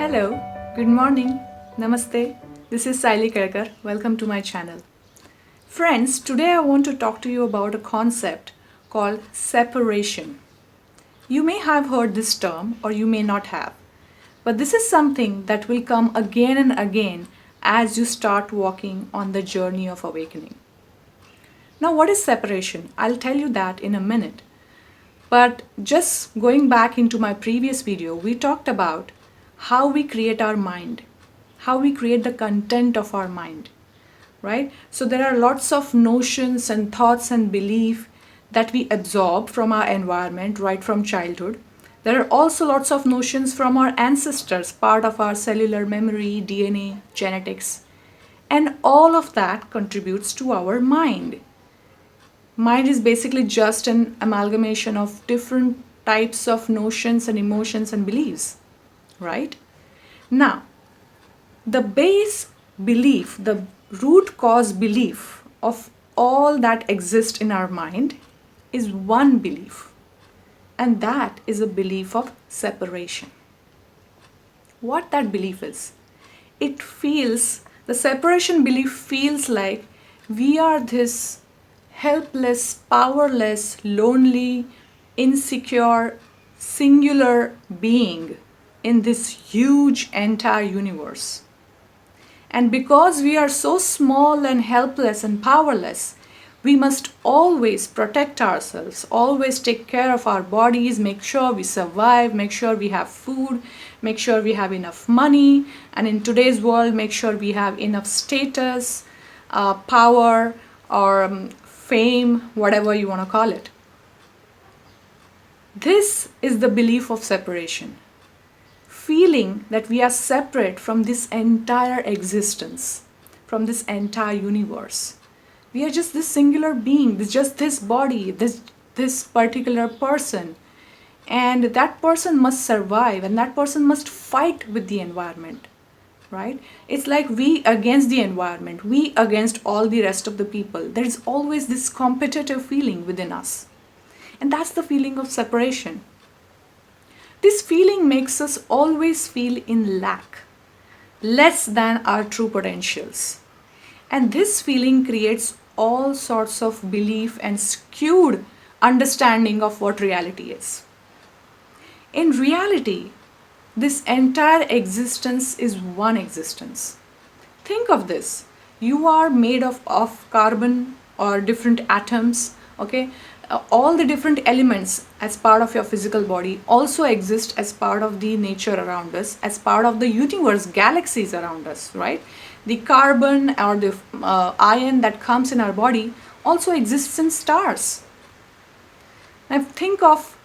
Hello, good morning, namaste. This is Saili Kerkar. Welcome to my channel. Friends, today I want to talk to you about a concept called separation. You may have heard this term or you may not have, but this is something that will come again and again as you start walking on the journey of awakening. Now, what is separation? I'll tell you that in a minute. But just going back into my previous video, we talked about how we create our mind, how we create the content of our mind, right? So there are lots of notions and thoughts and belief that we absorb from our environment right from childhood. There are also lots of notions from our ancestors, part of our cellular memory, DNA, genetics, and all of that contributes to our mind. Mind is basically just an amalgamation of different types of notions and emotions and beliefs, right? Now, the base belief, the root cause belief of all that exists in our mind is one belief, and that is a belief of separation. What that belief is? The separation belief feels like we are this helpless, powerless, lonely, insecure, singular being in this huge entire universe. And because we are so small and helpless and powerless, we must always protect ourselves, always take care of our bodies, make sure we survive, make sure we have food, make sure we have enough money, and in today's world, make sure we have enough status, power, or fame, whatever you want to call it. This is the belief of separation. Feeling that we are separate from this entire existence, from this entire universe. We are just this singular being, just this body, this particular person. And that person must survive and that person must fight with the environment, right? It's like we against the environment, we against all the rest of the people. There is always this competitive feeling within us. And that's the feeling of separation. This feeling makes us always feel in lack, less than our true potentials. And this feeling creates all sorts of belief and skewed understanding of what reality is. In reality, this entire existence is one existence. Think of this. You are made of carbon or different atoms, okay? All the different elements as part of your physical body also exist as part of the nature around us, as part of the universe, galaxies around us, right? The carbon or the iron that comes in our body also exists in stars. Now think of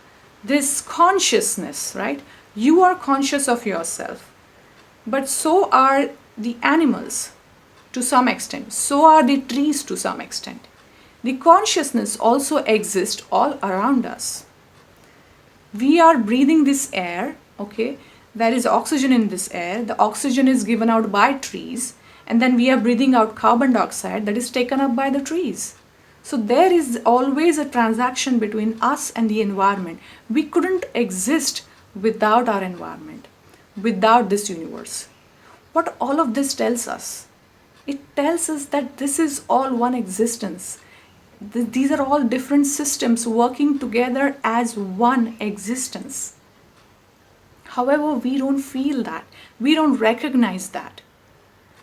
this consciousness, right? You are conscious of yourself, but so are the animals to some extent, so are the trees to some extent. The consciousness also exists all around us. We are breathing this air, okay? There is oxygen in this air. The oxygen is given out by trees, and then we are breathing out carbon dioxide that is taken up by the trees. So there is always a transaction between us and the environment. We couldn't exist without our environment, without this universe. What all of this tells us? It tells us that this is all one existence. These are all different systems working together as one existence. However, we don't feel that. We don't recognize that.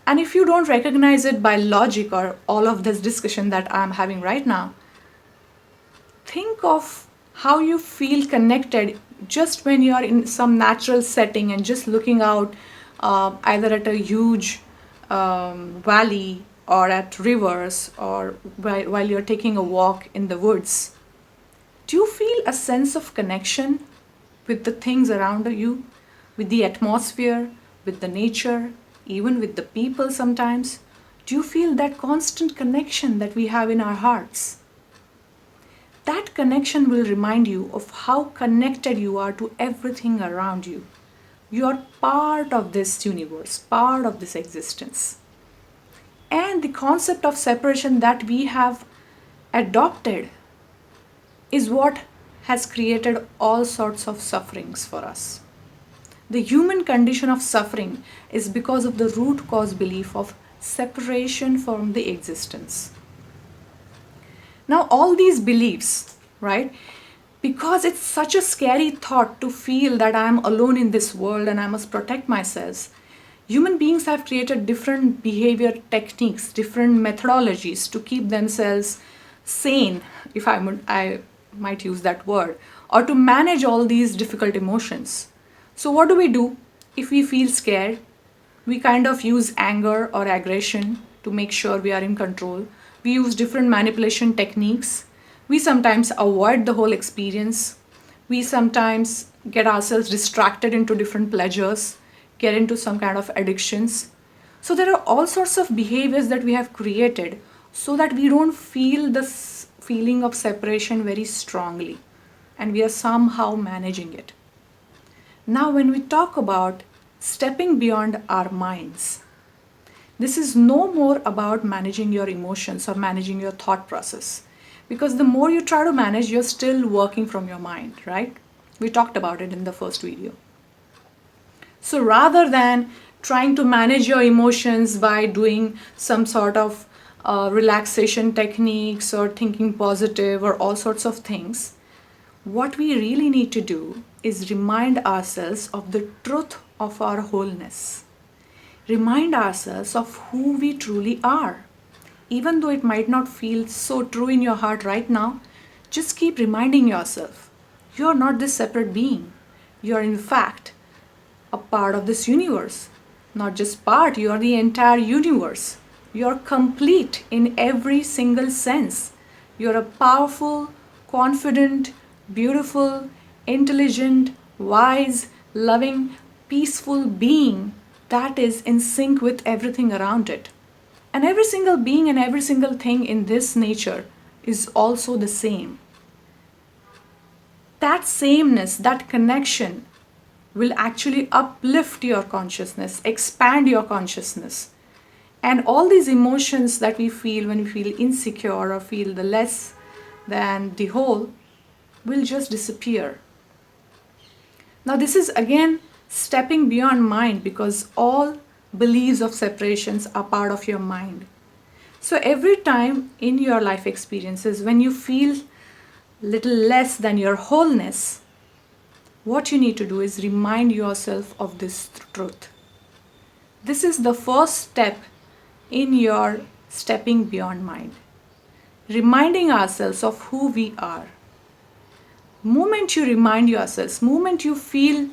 And if you don't recognize it by logic or all of this discussion that I'm having right now, think of how you feel connected just when you are in some natural setting and just looking out either at a huge valley or at rivers or while you're taking a walk in the woods. Do you feel a sense of connection with the things around you, with the atmosphere, with the nature, even with the people sometimes? Do you feel that constant connection that we have in our hearts? That connection will remind you of how connected you are to everything around you. You are part of this universe, part of this existence. And the concept of separation that we have adopted is what has created all sorts of sufferings for us. The human condition of suffering is because of the root cause belief of separation from the existence. Now, all these beliefs, right? Because it's such a scary thought to feel that I am alone in this world and I must protect myself, human beings have created different behavior techniques, different methodologies to keep themselves sane, if I might use that word, or to manage all these difficult emotions. So, what do? If we feel scared, we kind of use anger or aggression to make sure we are in control. We use different manipulation techniques. We sometimes avoid the whole experience. We sometimes get ourselves distracted into different pleasures, get into some kind of addictions. So there are all sorts of behaviors that we have created so that we don't feel this feeling of separation very strongly, and we are somehow managing it. Now, when we talk about stepping beyond our minds, this is no more about managing your emotions or managing your thought process. Because the more you try to manage, you're still working from your mind, right? We talked about it in the first video. So rather than trying to manage your emotions by doing some sort of relaxation techniques or thinking positive or all sorts of things, what we really need to do is remind ourselves of the truth of our wholeness. Remind ourselves of who we truly are. Even though it might not feel so true in your heart right now, just keep reminding yourself, you are not this separate being. You are in fact a part of this universe. Not just part, you are the entire universe. You are complete in every single sense. You are a powerful, confident, beautiful, intelligent, wise, loving, peaceful being that is in sync with everything around it. And every single being and every single thing in this nature is also the same. That sameness, that connection will actually uplift your consciousness, expand your consciousness. And all these emotions that we feel when we feel insecure or feel the less than the whole will just disappear. Now, this is again stepping beyond mind, because all beliefs of separations are part of your mind. So every time in your life experiences when you feel little less than your wholeness, what you need to do is remind yourself of this truth. This is the first step in your stepping beyond mind. Reminding ourselves of who we are. Moment you remind yourselves, moment you feel,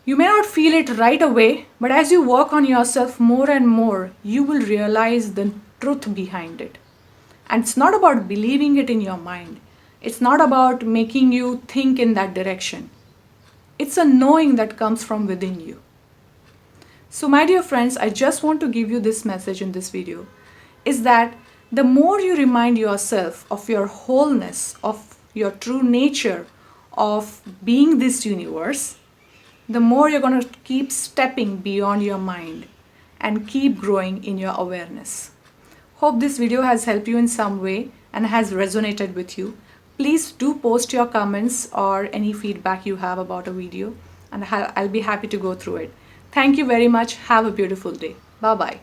you may not feel it right away, but as you work on yourself more and more, you will realize the truth behind it. And it's not about believing it in your mind. It's not about making you think in that direction. It's a knowing that comes from within you. So my dear friends, I just want to give you this message in this video, is that the more you remind yourself of your wholeness, of your true nature, of being this universe, the more you're going to keep stepping beyond your mind and keep growing in your awareness. Hope this video has helped you in some way and has resonated with you. Please do post your comments or any feedback you have about a video, and I'll be happy to go through it. Thank you very much. Have a beautiful day. Bye-bye.